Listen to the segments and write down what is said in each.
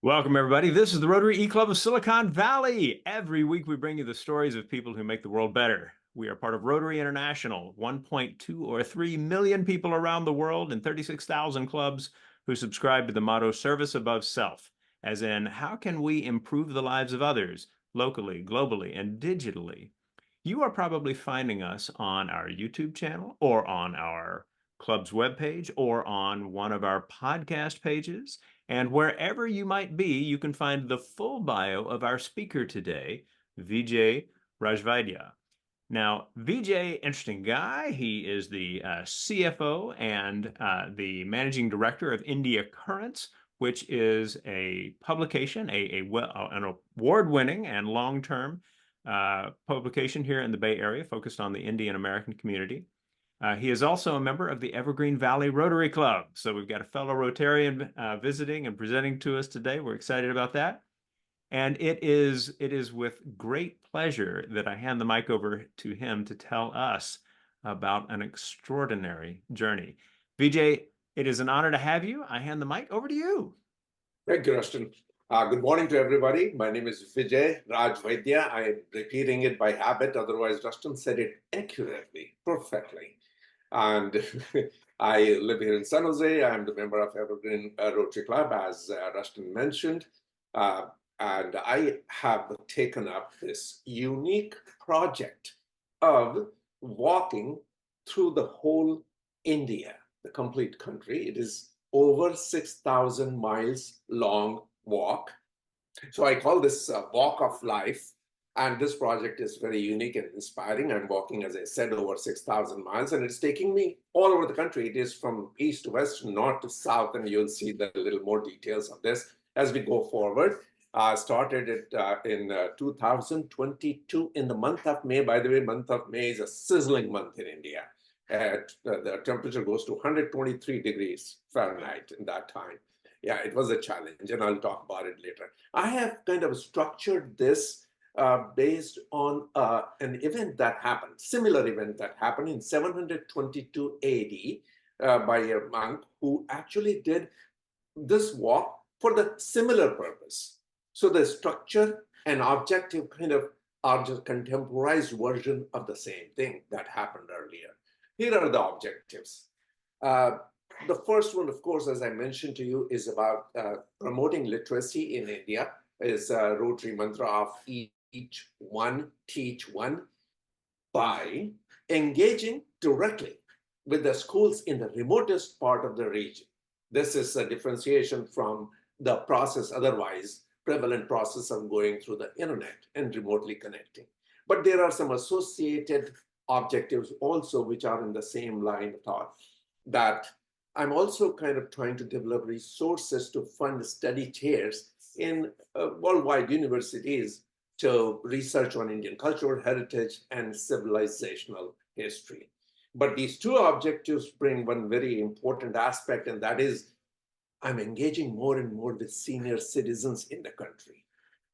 Welcome, everybody. This is the Rotary E-Club of Silicon Valley. Every week, we bring you the stories of people who make the world better. We are part of Rotary International, 1.2 or 3 million people around the world and 36,000 clubs who subscribe to the motto, service above self, as in, how can we improve the lives of others locally, globally, and digitally? You are probably finding us on our YouTube channel or on our club's webpage or on one of our podcast pages. And wherever you might be, you can find the full bio of our speaker today, Vijay Rajvaidya. Now, Vijay, interesting guy. He is the CFO and the managing director of India Currents, which is a publication, an award-winning and long-term publication here in the Bay Area focused on the Indian American community. He is also a member of the Evergreen Valley Rotary Club. So we've got a fellow Rotarian visiting and presenting to us today. We're excited about that. And it is with great pleasure that I hand the mic over to him to tell us about an extraordinary journey. Vijay, it is an honor to have you. I hand the mic over to you. Thank you, Rustin. Good morning to everybody. My name is Vijay Rajvaidya. I am repeating it by habit. Otherwise, Rustin said it accurately, perfectly. And I live here in San Jose. I'm the member of Evergreen Rotary Club, as Rustin mentioned. And I have taken up this unique project of walking through the whole India, the complete country. It is over 6,000 miles long walk. So I call this walk of life. And this project is very unique and inspiring. I'm walking, as I said, over 6,000 miles, and it's taking me all over the country. It is from east to west, north to south, and you'll see the little more details of this as we go forward. Started it in 2022 in the month of May. By the way, month of May is a sizzling month in India. The temperature goes to 123 degrees Fahrenheit in that time. Yeah, it was a challenge, and I'll talk about it later. I have kind of structured this based on an event that happened, similar event that happened in 722 AD by a monk who actually did this walk for the similar purpose. So the structure and objective kind of are just contemporized version of the same thing that happened earlier. Here are the objectives. The first one, of course, as I mentioned to you, is about promoting literacy in India. Is a Rotary mantra of each one, teach one, by engaging directly with the schools in the remotest part of the region. This is a differentiation from the process, otherwise prevalent process of going through the internet and remotely connecting. But there are some associated objectives also which are in the same line of thought, that I'm also kind of trying to develop resources to fund study chairs in worldwide universities to research on Indian culture, heritage, and civilizational history. But these two objectives bring one very important aspect, and that is I'm engaging more and more with senior citizens in the country.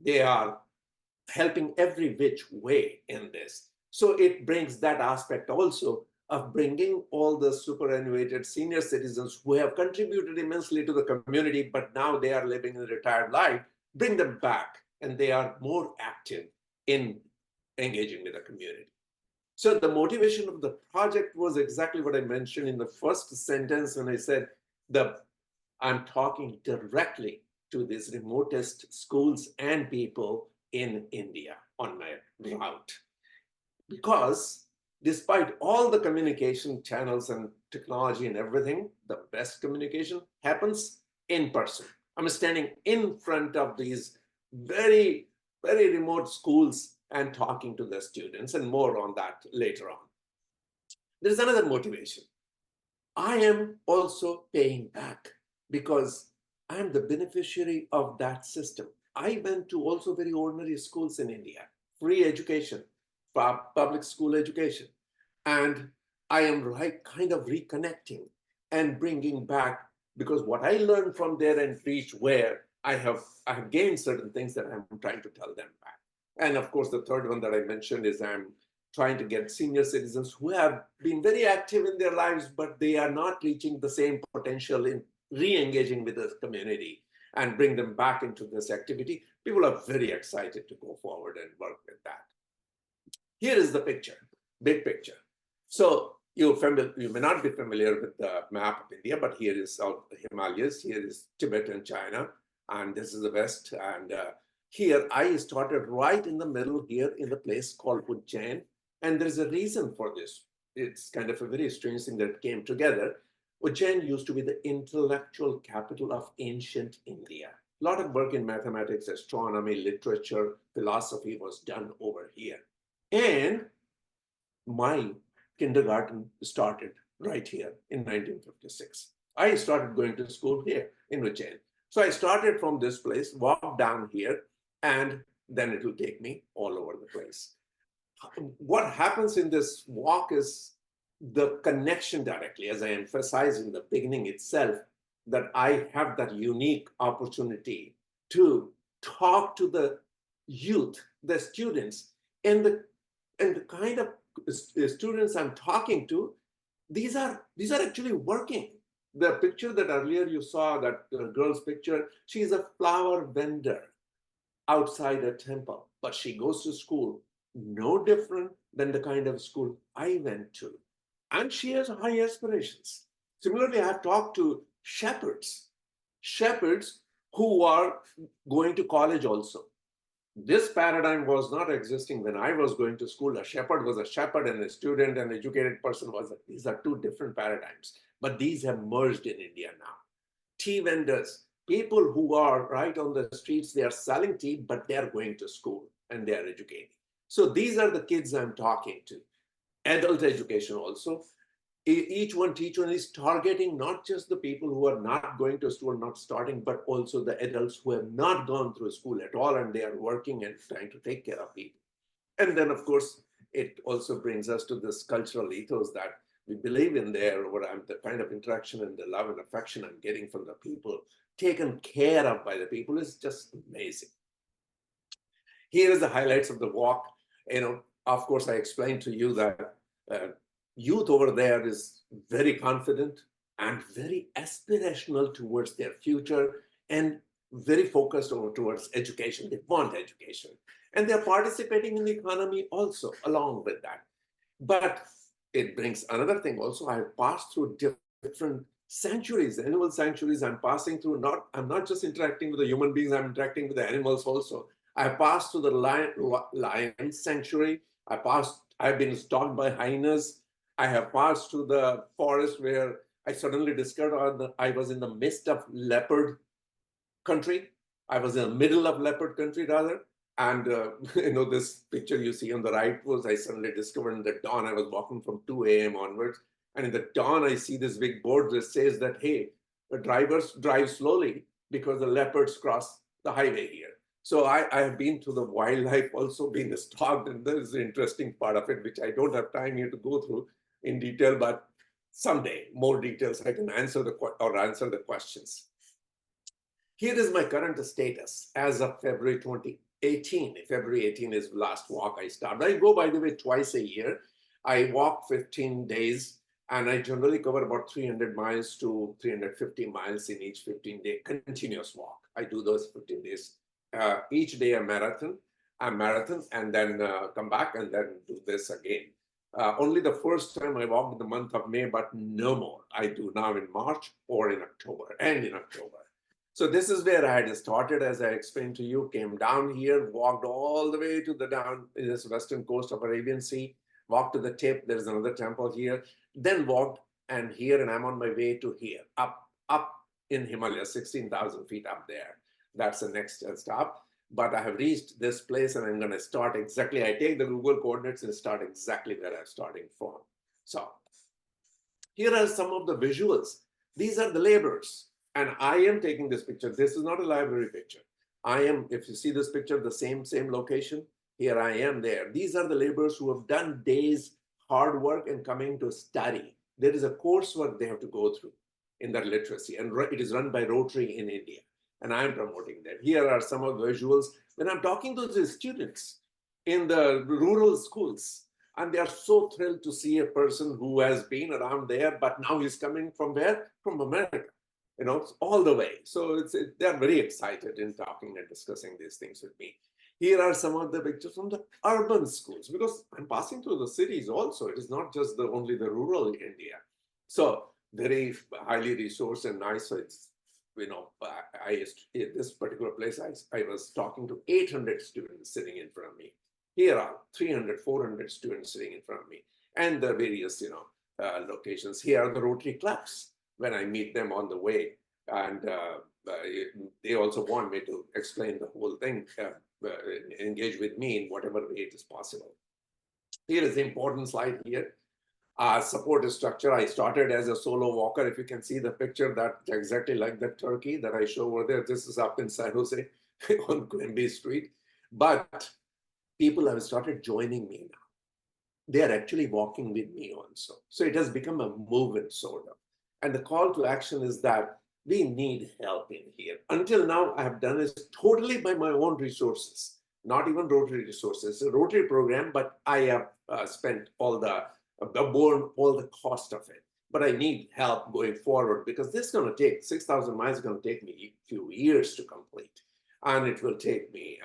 They are helping every which way in this. So it brings that aspect also of bringing all the superannuated senior citizens who have contributed immensely to the community, but now they are living a retired life, bring them back, and they are more active in engaging with the community. So the motivation of the project was exactly what I mentioned in the first sentence when I said I'm talking directly to these remotest schools and people in India on my route. Because despite all the communication channels and technology and everything, the best communication happens in person. I'm standing in front of these very, very remote schools and talking to the students, and more on that later on. There's another motivation. I am also paying back because I am the beneficiary of that system. I went to also very ordinary schools in India, free education, public school education. And I am kind of reconnecting and bringing back, because what I learned from there and reached where I have gained certain things that I'm trying to tell them back. And of course, the third one that I mentioned is I'm trying to get senior citizens who have been very active in their lives, but they are not reaching the same potential in re-engaging with the community. and bring them back into this activity. People are very excited to go forward and work with that. Here is the picture, big picture. So you may not be familiar with the map of India, but here is South Himalayas, here is Tibet and China, and this is the West. And here I started right in the middle here in the place called Ujjain. And there's a reason for this. It's kind of a very strange thing that came together. Ujjain used to be the intellectual capital of ancient India. A lot of work in mathematics, astronomy, literature, philosophy was done over here. And my kindergarten started right here in 1956. I started going to school here in Ujjain. So I started from this place, walked down here, and then it will take me all over the place. What happens in this walk is the connection directly, as I emphasized in the beginning itself, that I have that unique opportunity to talk to the youth, the students, and the kind of students I'm talking to, these are actually working. The picture that earlier you saw, that girl's picture, she's a flower vendor outside a temple, but she goes to school no different than the kind of school I went to. And she has high aspirations. Similarly, I've talked to shepherds who are going to college also. This paradigm was not existing when I was going to school. A shepherd was a shepherd, and a student, an educated person was these are two different paradigms. But these have merged in India now. Tea vendors, people who are right on the streets, they are selling tea, but they are going to school and they are educating. So these are the kids I'm talking to. Adult education also. Each one is targeting not just the people who are not going to school, not starting, but also the adults who have not gone through school at all, and they are working and trying to take care of people. And then, of course, it also brings us to this cultural ethos that we believe in there, where I'm the kind of interaction and the love and affection I'm getting from the people, taken care of by the people, is just amazing. Here is the highlights of the walk. Of course, I explained to you that youth over there is very confident and very aspirational towards their future and very focused towards education. They want education. And they're participating in the economy also along with that. But it brings another thing also. I have passed through different sanctuaries, animal sanctuaries. I'm passing through, I'm not just interacting with the human beings, I'm interacting with the animals also. I passed through the lion sanctuary. I've been stalked by hyenas. I have passed through the forest where I suddenly discovered I was in the midst of leopard country. I was in the middle of leopard country, rather. And this picture you see on the right was I suddenly discovered in the dawn. I was walking from 2 a.m. onwards. And in the dawn, I see this big board that says that, hey, the drivers drive slowly because the leopards cross the highway here. So I have been to the wildlife, also been stalked, and there is the interesting part of it, which I don't have time here to go through in detail, but someday, more details, I can answer the questions. Here is my current status as of February 2018. February 18 is the last walk I started. I go, by the way, twice a year. I walk 15 days, and I generally cover about 300 miles to 350 miles in each 15-day continuous walk. I do those 15 days. Each day a marathon, and then come back and then do this again. Only the first time I walked in the month of May, but no more. I do now in March or in October, and in October. So this is where I had started, as I explained to you, came down here, walked all the way to the down in this western coast of Arabian Sea, walked to the tip, there's another temple here, then walked and here, and I'm on my way to here, up in Himalaya, 16,000 feet up there. That's the next stop. But I have reached this place, and I'm going to start exactly. I take the Google coordinates and start exactly where I'm starting from. So here are some of the visuals. These are the laborers, and I am taking this picture. This is not a library picture. I am, if you see this picture, the same location, here I am there. These are the laborers who have done days hard work and coming to study. There is a coursework they have to go through in their literacy, and it is run by Rotary in India. And I'm promoting that. Here are some of the visuals. When I'm talking to the students in the rural schools, and they are so thrilled to see a person who has been around there, but now he's coming from where? From America. all the way. So they're very excited in talking and discussing these things with me. Here are some of the pictures from the urban schools, because I'm passing through the cities also. It is not just only the rural India. So very highly resourced and nice. So it's, in this particular place, I was talking to 800 students sitting in front of me. Here are 300, 400 students sitting in front of me, and the various, locations. Here are the Rotary clubs when I meet them on the way. And they also want me to explain the whole thing, engage with me in whatever way it is possible. Here is the important slide here. Support structure. I started as a solo walker. If you can see the picture, that's exactly like the turkey that I show over there. This is up in San Jose on Quimby Street. But people have started joining me now. They are actually walking with me also. So it has become a movement, sort of. And the call to action is that we need help in here. Until now, I have done this totally by my own resources, not even Rotary resources. It's a Rotary program, but I have spent all borne all the cost of it. But I need help going forward, because this is going to take 6,000 miles, is going to take me a few years to complete. And it will take me,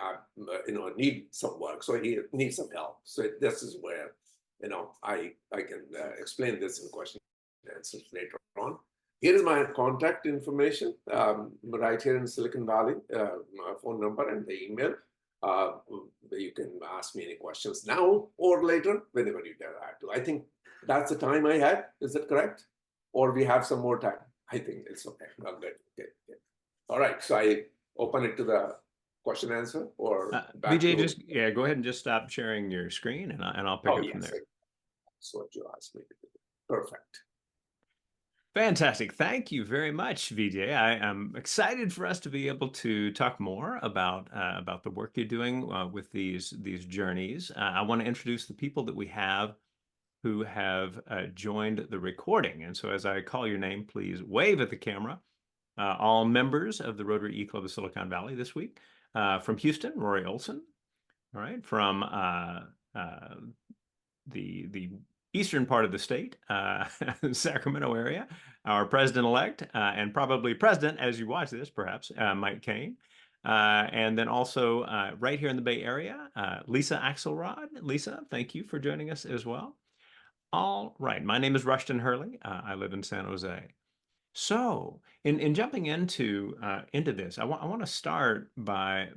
need some work. So I need some help. So this is where, I can explain this in question and answers later on. Here is my contact information, right here in Silicon Valley, my phone number and the email. You can ask me any questions now or later, whenever you desire to. I think that's the time I had. Is that correct? Or we have some more time? I think it's okay. Well, good. Okay. All right. So I open it to the question answer, or Vijay, go ahead and just stop sharing your screen, and I'll pick it from there. That's what you asked me to do. Perfect. Fantastic. Thank you very much, Vijay. I am excited for us to be able to talk more about the work you're doing with these journeys. I want to introduce the people that we have who have joined the recording. And so as I call your name, please wave at the camera. All members of the Rotary E-Club of Silicon Valley this week. From Houston, Rory Olson. All right. From the eastern part of the state, Sacramento area, our president-elect and probably president, as you watch this, perhaps, Mike Kane. And then also right here in the Bay Area, Lisa Axelrod. Lisa, thank you for joining us as well. All right. My name is Rushton Hurley. I live in San Jose. So in jumping into this, I want to start by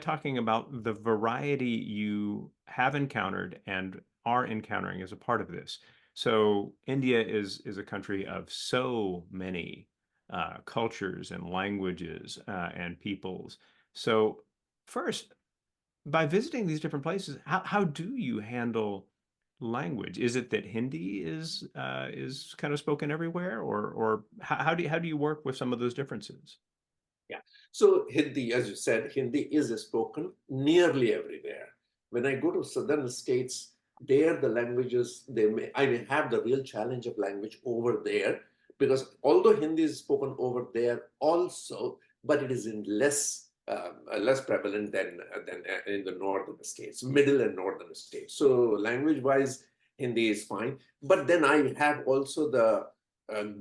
talking about the variety you have encountered and are encountering as a part of this. So India is a country of so many cultures and languages and peoples. So first, by visiting these different places, how do you handle language? Is it that Hindi is kind of spoken everywhere, or how do you work with some of those differerences? Yeah. So Hindi, as you said, Hindi is spoken nearly everywhere. When I go to southern states, there the languages, I may have the real challenge of language over there, because although Hindi is spoken over there also, but it is in less prevalent than in the northern states, middle and northern states. So language-wise, Hindi is fine. But then I have also the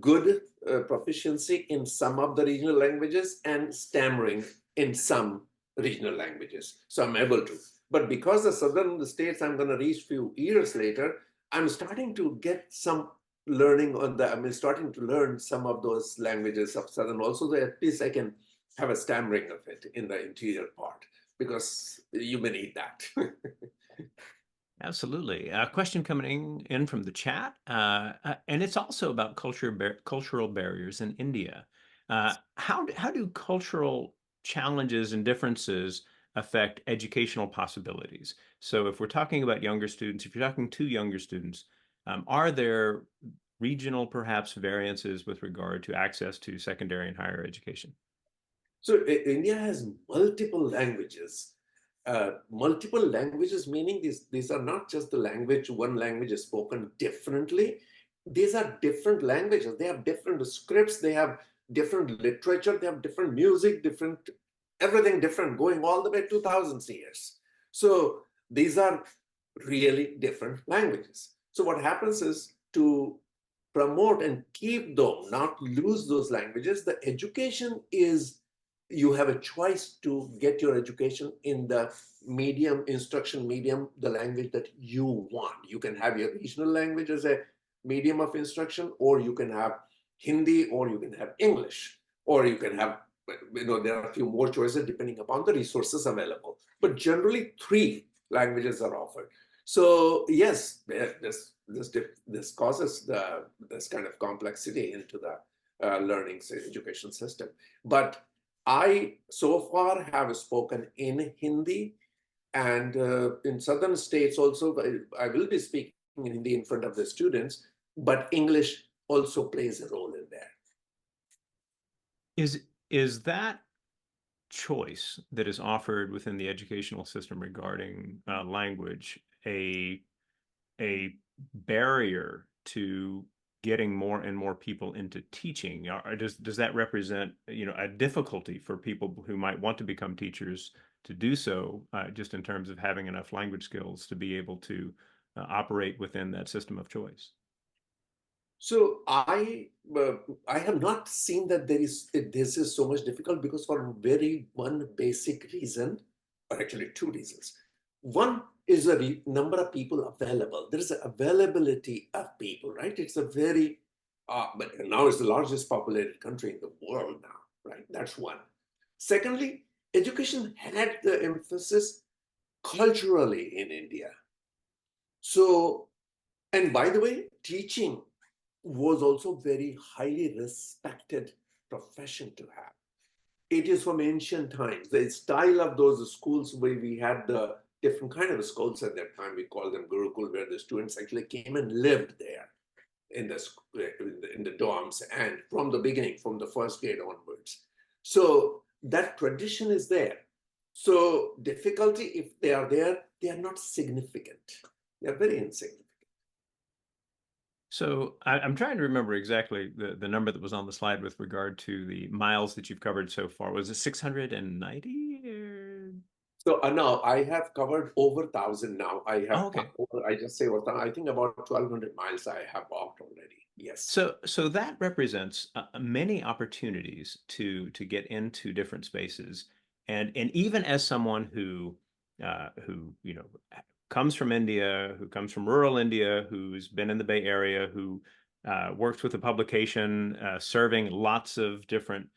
good proficiency in some of the regional languages and stammering in some regional languages. So I'm able to. But because the southern states I'm going to reach few years later, I'm starting to get some learning on starting to learn some of those languages of southern also, so at least I can have a stammering of it in the interior part, because you may need that. Absolutely. A question coming in from the chat, and it's also about cultural barriers in India. How do cultural challenges and differences affect educational possibilities? So if we're talking about younger students, if you're talking to younger students, are there regional, perhaps, variances with regard to access to secondary and higher education? So India has multiple languages. Multiple languages, meaning these are not just the language, one language is spoken differently. These are different languages. They have different scripts, they have different literature, they have different music, everything different, going all the way 2000 years. So these are really different languages. So what happens is, to promote and keep them, not lose those languages. The education is, you have a choice to get your education in the medium, instruction medium, the language that you want. You can have your regional language as a medium of instruction, or you can have Hindi, or you can have English, or you can have, there are a few more choices depending upon the resources available. But generally, 3 languages are offered. So yes, this causes this kind of complexity into the learning education system. But I so far have spoken in Hindi, and in southern states also, I will be speaking in Hindi in front of the students, but English also plays a role in there. Is that choice that is offered within the educational system regarding language a barrier to getting more and more people into teaching? Or does that represent, a difficulty for people who might want to become teachers to do so, just in terms of having enough language skills to be able to operate within that system of choice? So I have not seen that this is so much difficult, because for one basic reason, or actually 2 reasons. One is the number of people available. There is an availability of people, right? It's a very, but now it's the largest populated country in the world now, right? That's one. Secondly, education had the emphasis culturally in India. So, and by the way, teaching was also very highly respected profession to have. It is from ancient times. The style of those schools, where we had the different kind of schools at that time, we call them Gurukul, where the students actually came and lived there in the dorms, and from the beginning, from the first grade onwards. So that tradition is there. So difficulty, if they are there, they are not significant. They are very insignificant. So I'm trying to remember exactly the number that was on the slide with regard to the miles that you've covered so far. Was it 690? So now I have covered over 1,000 now. Oh, okay. I just say over, I think about 1,200 miles I have walked already. Yes. So that represents many opportunities to get into different spaces, and even as someone who comes from India, who comes from rural India, who's been in the Bay Area, who works with a publication serving lots of different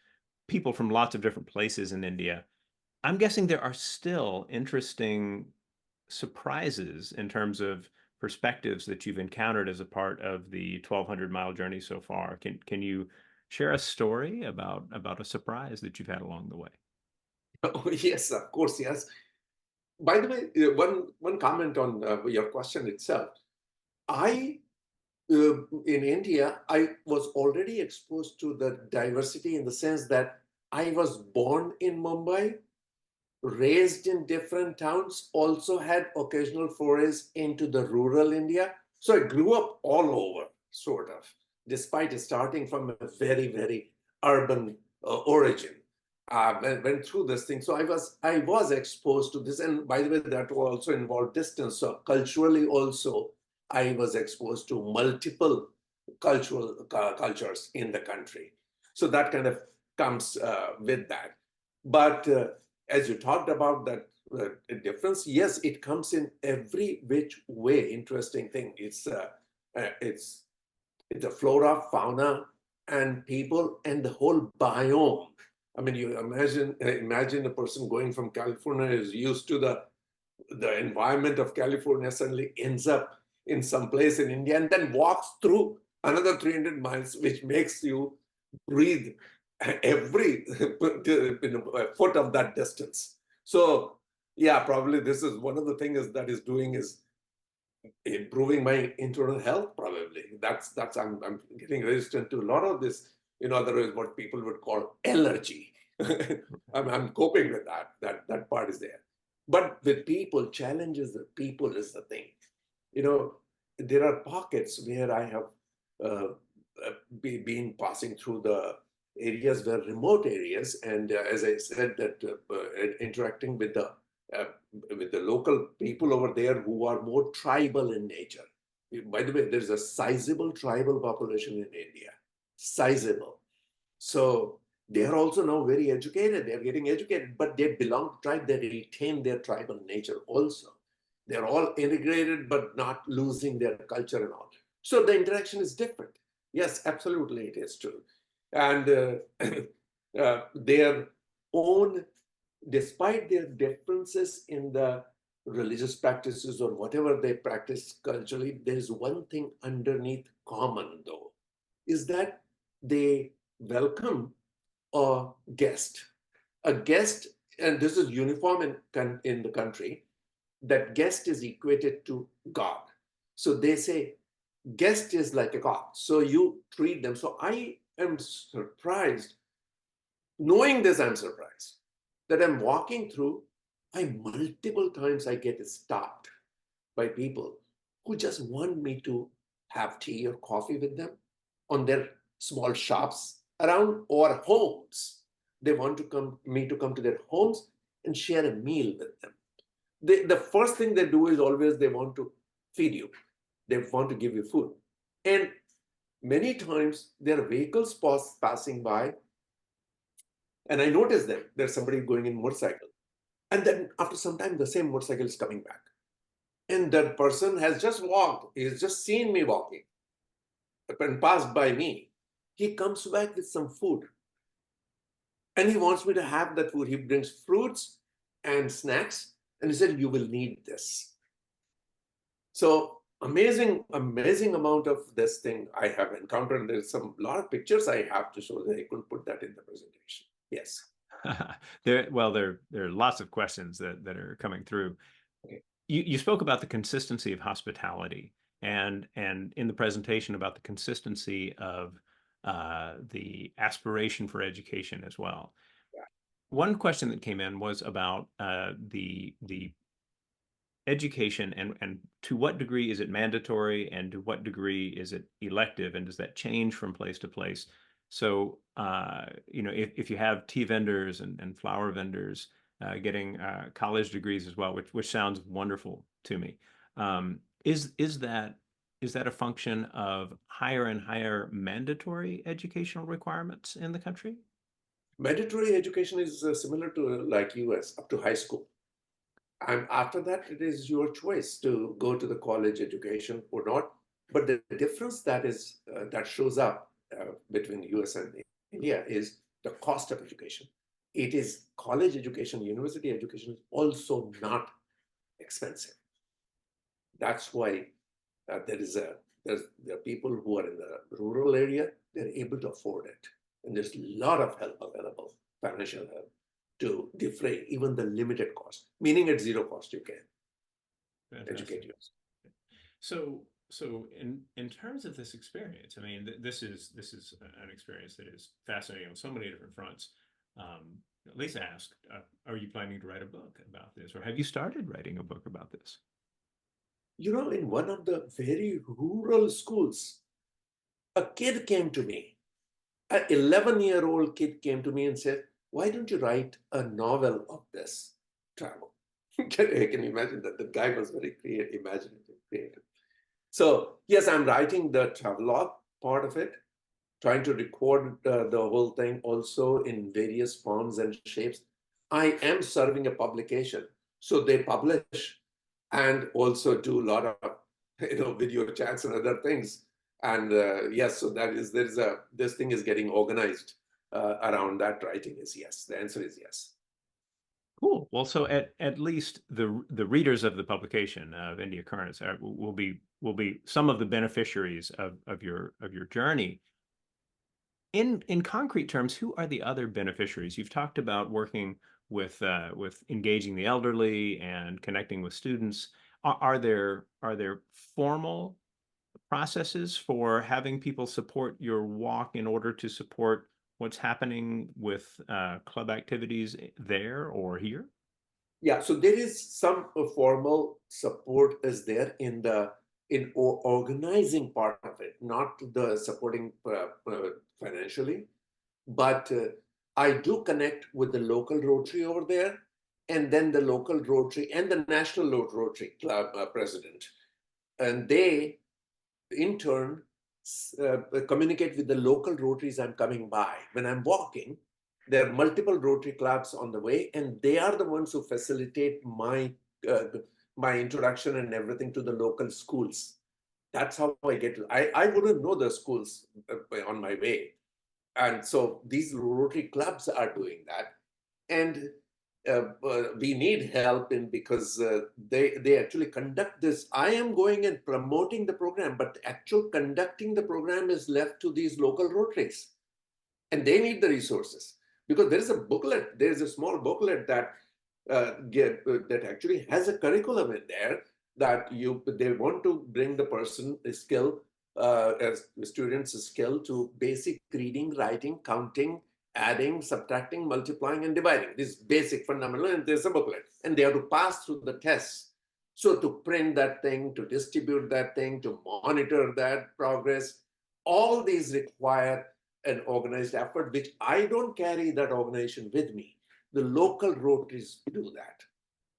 people from lots of different places in India, I'm guessing there are still interesting surprises in terms of perspectives that you've encountered as a part of the 1,200-mile journey so far. Can you share a story about a surprise that you've had along the way? Oh, yes, of course, yes. By the way, one comment on your question itself. I in India, I was already exposed to the diversity, in the sense that I was born in Mumbai, raised in different towns, also had occasional forays into the rural India. So I grew up all over, sort of, despite starting from a very, very urban origin. Went through this thing. So I was exposed to this. And by the way, that also involved distance. So culturally also, I was exposed to multiple cultures in the country. So that kind of comes with that. But as you talked about that difference, yes, it comes in every which way. Interesting thing. It's the flora, fauna, and people, and the whole biome. I mean, you imagine a person going from California, is used to the environment of California, suddenly ends up in some place in India, and then walks through another 300 miles, which makes you breathe every foot of that distance. So yeah, probably this is one of the things that is doing is improving my internal health. Probably that's I'm getting resistant to a lot of this, otherwise what people would call allergy. I'm coping with that part is there. But with people, challenges the people is the thing. There are pockets where I have been passing through the areas where remote areas, and as I said, that interacting with the local people over there who are more tribal in nature. By the way, there's a sizable tribal population in India, sizable. So they are also now very educated. They're getting educated, but they belong to tribe. They retain their tribal nature also. They're all integrated, but not losing their culture and all. So the interaction is different. Yes, absolutely, it is true. And their own, despite their differences in the religious practices or whatever they practice culturally, there is one thing underneath common, though, is that they welcome a guest. A guest, and this is uniform in the country, that guest is equated to God. So they say guest is like a God. So you treat them. So I am surprised. Knowing this, I'm surprised that I'm walking through. Multiple times I get stopped by people who just want me to have tea or coffee with them on their small shops around or homes. They want to come to their homes and share a meal with them. The first thing they do is always they want to feed you. They want to give you food. And many times there are vehicles passing by, and I notice them. There's somebody going in motorcycle. And then after some time, the same motorcycle is coming back. And that person has just walked, he's just seen me walking and passed by me. He comes back with some food. And he wants me to have that food. He brings fruits and snacks. And he said, you will need this. So amazing amount of this thing I have encountered. There's a lot of pictures I have to show that I couldn't put that in the presentation. Yes. there are lots of questions that are coming through. Okay. You spoke about the consistency of hospitality, and in the presentation about the consistency of the aspiration for education as well. Yeah. One question that came in was about the education, and to what degree is it mandatory, and to what degree is it elective, and does that change from place to place? So, if you have tea vendors and flower vendors getting college degrees as well, which sounds wonderful to me, is that a function of higher and higher mandatory educational requirements in the country? Mandatory education is similar to like US up to high school. And after that, it is your choice to go to the college education or not. But the difference that shows up between US and India is the cost of education. It is college education, university education is also not expensive. That's why there's there are people who are in the rural area, they're able to afford it. And there's a lot of help available, financial help, to defray even the limited cost, meaning at zero cost you can educate yourself. So in terms of this experience, I mean, this is an experience that is fascinating on so many different fronts. Lisa asked, are you planning to write a book about this, or have you started writing a book about this? You know, in one of the very rural schools, a kid came to me, an 11-year-old kid came to me and said, why don't you write a novel of this travel? Can you imagine that? The guy was very imaginative, creative. So yes, I'm writing the travelogue part of it, trying to record the whole thing also in various forms and shapes. I am serving a publication, so they publish and also do a lot of video chats and other things. And yes, so this thing is getting organized around that. Writing is yes. The answer is yes. Cool. Well, so at least the readers of the publication of India Currents will be some of the beneficiaries of your journey. In concrete terms, who are the other beneficiaries? You've talked about working with engaging the elderly and connecting with students. Are there formal processes for having people support your walk in order to support what's happening with club activities there or here? Yeah, so there is some formal support is there in organizing part of it, not the supporting financially, but I do connect with the local Rotary over there, and then the local Rotary and the National Rotary Club president, and they in turn, communicate with the local Rotaries I'm coming by. When I'm walking, there are multiple Rotary clubs on the way, and they are the ones who facilitate uh, my introduction and everything to the local schools. That's how I get to. I wouldn't know the schools on my way, and so these Rotary clubs are doing that, and we need help in because they actually conduct this. I am going and promoting the program, but the actual conducting the program is left to these local Rotaries, and they need the resources because there is a booklet. There is a small booklet that that actually has a curriculum in there that they want to bring the person a skill as the students a skill to basic reading, writing, counting, adding, subtracting, multiplying, and dividing. This basic fundamental, and there's a booklet, and they have to pass through the tests. So to print that thing, to distribute that thing, to monitor that progress, all these require an organized effort, which I don't carry that organization with me. The local Rotaries do that.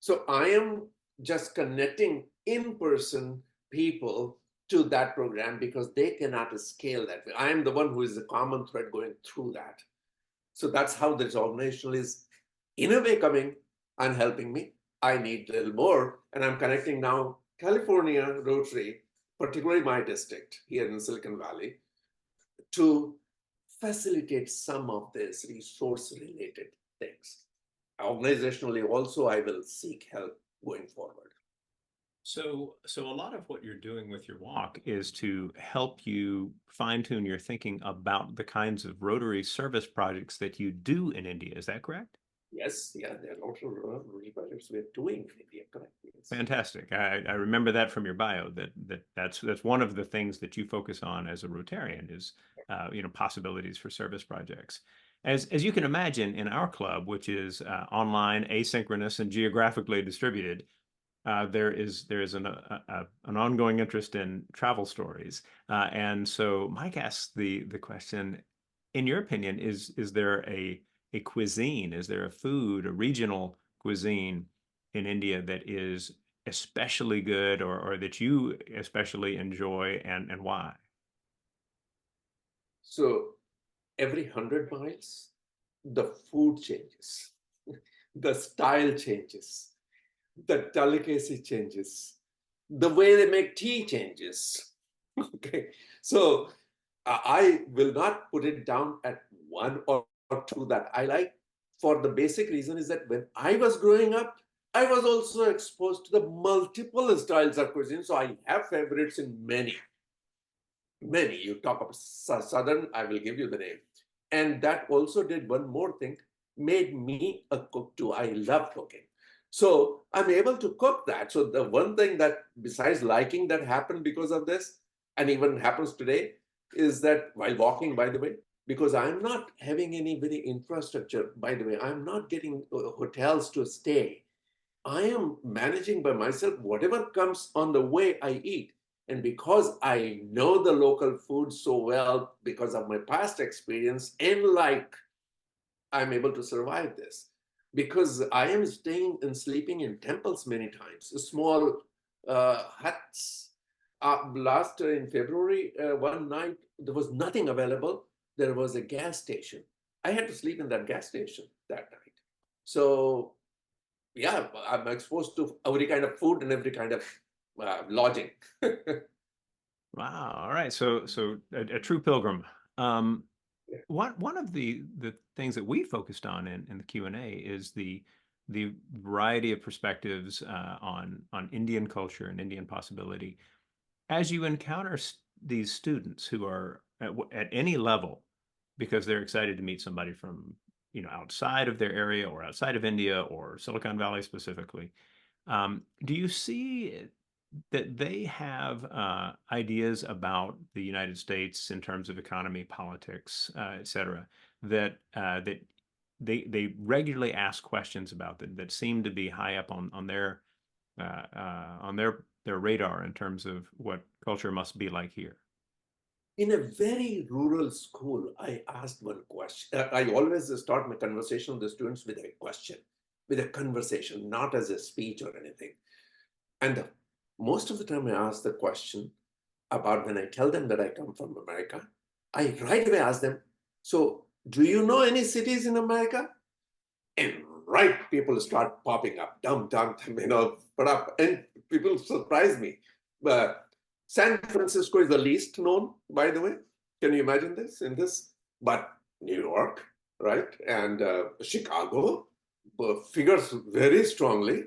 So I am just connecting in-person people to that program because they cannot scale that. I am the one who is the common thread going through that. So that's how this organizational is in a way coming and helping me. I need a little more, and I'm connecting now California Rotary, particularly my district here in Silicon Valley, to facilitate some of these resource related things. Organizationally also, I will seek help going forward. So a lot of what you're doing with your walk is to help you fine tune your thinking about the kinds of Rotary service projects that you do in India. Is that correct? Yes, yeah, there are also Rotary projects we're doing in India, correct? Yes. Fantastic. I remember that from your bio that's one of the things that you focus on as a Rotarian is possibilities for service projects. As you can imagine, in our club, which is online, asynchronous, and geographically distributed, there is an ongoing interest in travel stories, and so Mike asks the question: in your opinion, is there a cuisine? Is there a food, a regional cuisine in India that is especially good, or that you especially enjoy, and why? So every 100 miles, the food changes, the style changes, the delicacy changes, the way they make tea changes. Okay, so I will not put it down at one or two that I like. For the basic reason is that when I was growing up, I was also exposed to the multiple styles of cuisine. So I have favorites in many, many. You talk of Southern, I will give you the name. And that also did one more thing, made me a cook too. I love cooking. So I'm able to cook that. So the one thing that besides liking that happened because of this, and even happens today, is that while walking, by the way, because I'm not having any very infrastructure, by the way, I'm not getting hotels to stay. I am managing by myself. Whatever comes on the way, I eat. And because I know the local food so well, because of my past experience, and I'm able to survive this. Because I am staying and sleeping in temples many times, small huts. Last in February, one night, there was nothing available. There was a gas station. I had to sleep in that gas station that night. So yeah, I'm exposed to every kind of food and every kind of lodging. Wow. All right. So a true pilgrim. Um, Yeah. one of the things that we focused on in the Q&A is the variety of perspectives on Indian culture and Indian possibility. As you encounter these students who are at any level, because they're excited to meet somebody from outside of their area or outside of India or Silicon Valley specifically, do you see that they have ideas about the United States in terms of economy, politics, et cetera, that they regularly ask questions about that seem to be high up on their radar in terms of what culture must be like here? In a very rural school, I asked one question. I always start my conversation with the students with a question, with a conversation, not as a speech or anything. And most of the time I ask the question, about when I tell them that I come from America, I right away ask them, so do you know any cities in America? And right, people start popping up, dum dum, dum, put up, and people surprise me. But San Francisco is the least known, by the way. Can you imagine this in this? But New York, right, and Chicago figures very strongly,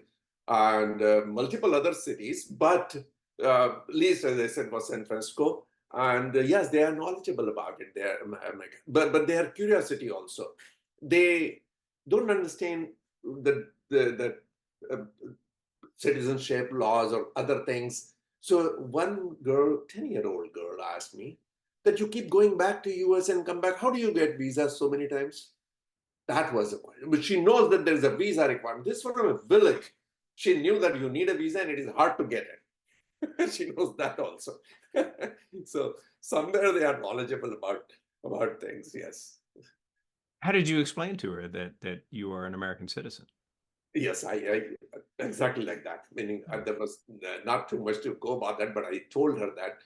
and multiple other cities. But least, as I said, was San Francisco. And yes, they are knowledgeable about it. They're American, but they are curiosity also. They don't understand the uh, citizenship laws or other things. So one girl, 10-year-old girl, asked me that you keep going back to US and come back. How do you get visas so many times? That was the question. But she knows that there's a visa requirement. This was from a village. She knew that you need a visa and it is hard to get it. She knows that also. So somewhere they are knowledgeable about things. Yes. How did you explain to her that you are an American citizen? Yes, I exactly like that. Meaning there was not too much to go about that, but I told her that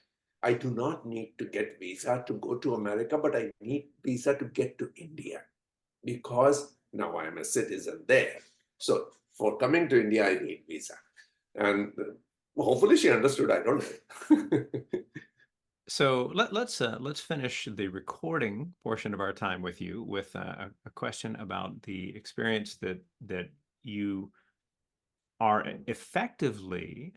I do not need to get visa to go to America, but I need visa to get to India because now I am a citizen there. So for coming to India, I need visa, and hopefully she understood. I don't know. So let's finish the recording portion of our time with you with a question about the experience that you are effectively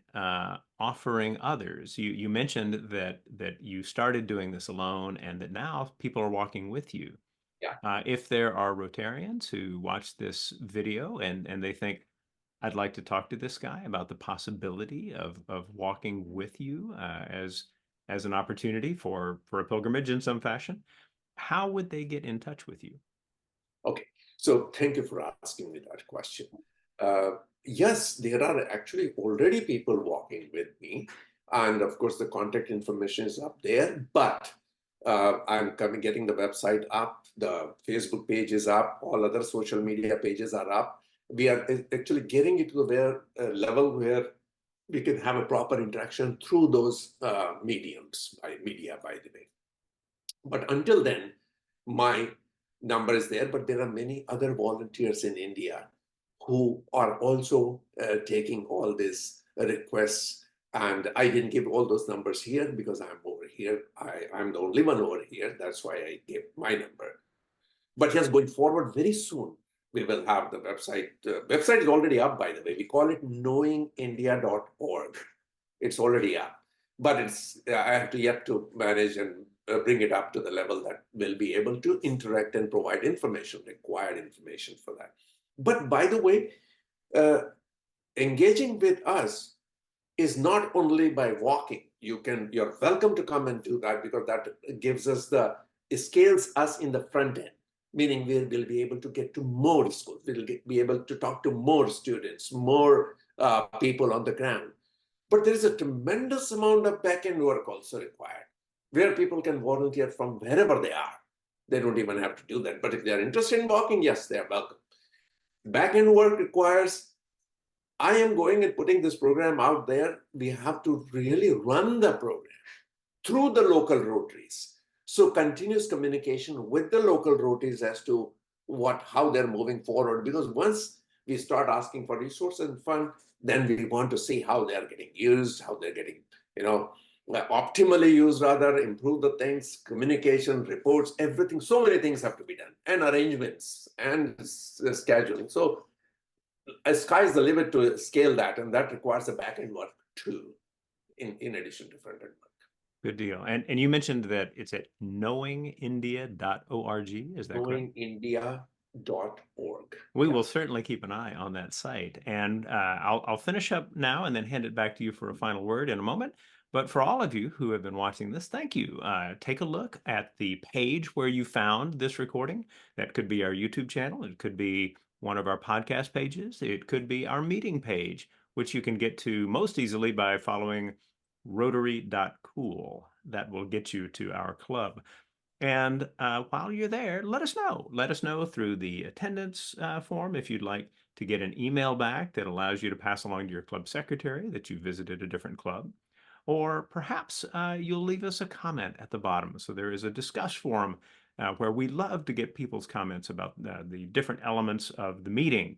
offering others. You mentioned that you started doing this alone, and that now people are walking with you. Yeah. If there are Rotarians who watch this video and they think, I'd like to talk to this guy about the possibility of walking with you as an opportunity for a pilgrimage in some fashion, how would they get in touch with you? Okay, so thank you for asking me that question. Uh, yes, there are actually already people walking with me, and of course the contact information is up there. But I'm coming, getting the website up, the Facebook page is up, all other social media pages are up. We are actually getting it to the level where we can have a proper interaction through those mediums, by media, by the way. But until then, my number is there, but there are many other volunteers in India who are also taking all these requests. And I didn't give all those numbers here because I'm over here. I'm the only one over here. That's why I gave my number. But yes, going forward very soon, we will have the website. The website is already up, by the way. We call it knowingindia.org. It's already up, but I have to yet to manage and bring it up to the level that will be able to interact and provide information, required information for that. But by the way, uh, engaging with us is not only by walking. You're welcome to come and do that because that gives us it scales us in the front end, meaning we will be able to get to more schools. We'll be able to talk to more students, more people on the ground. But there is a tremendous amount of back-end work also required, where people can volunteer from wherever they are. They don't even have to do that. But if they are interested in walking, yes, they are welcome. Back-end work requires, I am going and putting this program out there. We have to really run the program through the local Rotaries. So continuous communication with the local Rotaries as to how they're moving forward. Because once we start asking for resources and fund, then we want to see how they're getting used, how they're getting, optimally used, rather, improve the things, communication, reports, everything. So many things have to be done, and arrangements and scheduling. So sky's the limit to scale that, and that requires a back-end work too, in addition to front-end work. Good deal. And you mentioned that it's at knowingindia.org. Is that correct? knowingindia.org. We Yeah. will certainly keep an eye on that site. And I'll finish up now and then hand it back to you for a final word in a moment. But for all of you who have been watching this, thank you. Take a look at the page where you found this recording. That could be our YouTube channel. It could be one of our podcast pages. It could be our meeting page, which you can get to most easily by following rotary.cool. That will get you to our club. And while you're there, let us know. Let us know through the attendance form if you'd like to get an email back that allows you to pass along to your club secretary that you visited a different club. or perhaps you'll leave us a comment at the bottom. So there is a discuss forum where we love to get people's comments about the different elements of the meeting,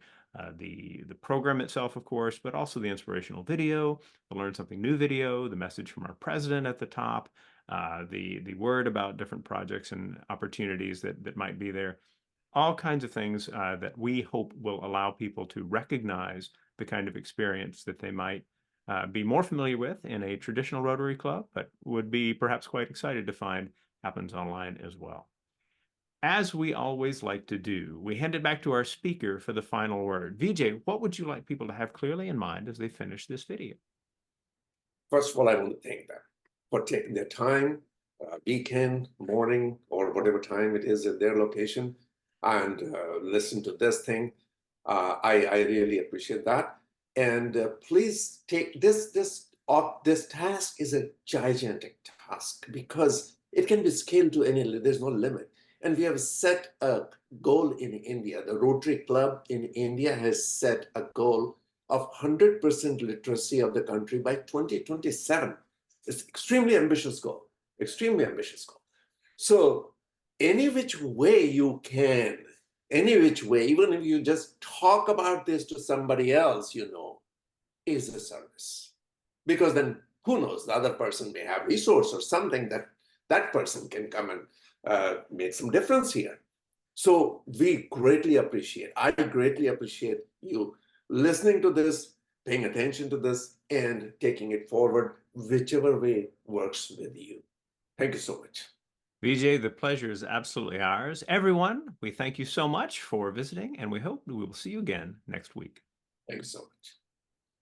the program itself, of course, but also the inspirational video, the Learn Something New video, the message from our president at the top, the word about different projects and opportunities that might be there. All kinds of things that we hope will allow people to recognize the kind of experience that they might be more familiar with in a traditional Rotary Club, but would be perhaps quite excited to find happens online as well. As we always like to do, we hand it back to our speaker for the final word. Vijay, what would you like people to have clearly in mind as they finish this video? First of all, I want to thank them for taking their time, weekend, morning, or whatever time it is in their location, and listen to this thing. I really appreciate that. And please take this task is a gigantic task because it can be scaled to there's no limit. And we have set a goal in India. The Rotary Club in India has set a goal of 100% literacy of the country by 2027. It's extremely ambitious goal, extremely ambitious goal. So any which way you can, any which way, even if you just talk about this to somebody else, is a service. Because then who knows, the other person may have resource or something that person can come and make some difference here. So I greatly appreciate you listening to this, paying attention to this, and taking it forward whichever way works with you. Thank you so much. Vijay, the pleasure is absolutely ours. Everyone, we thank you so much for visiting, and we hope we will see you again next week. Thank you so much.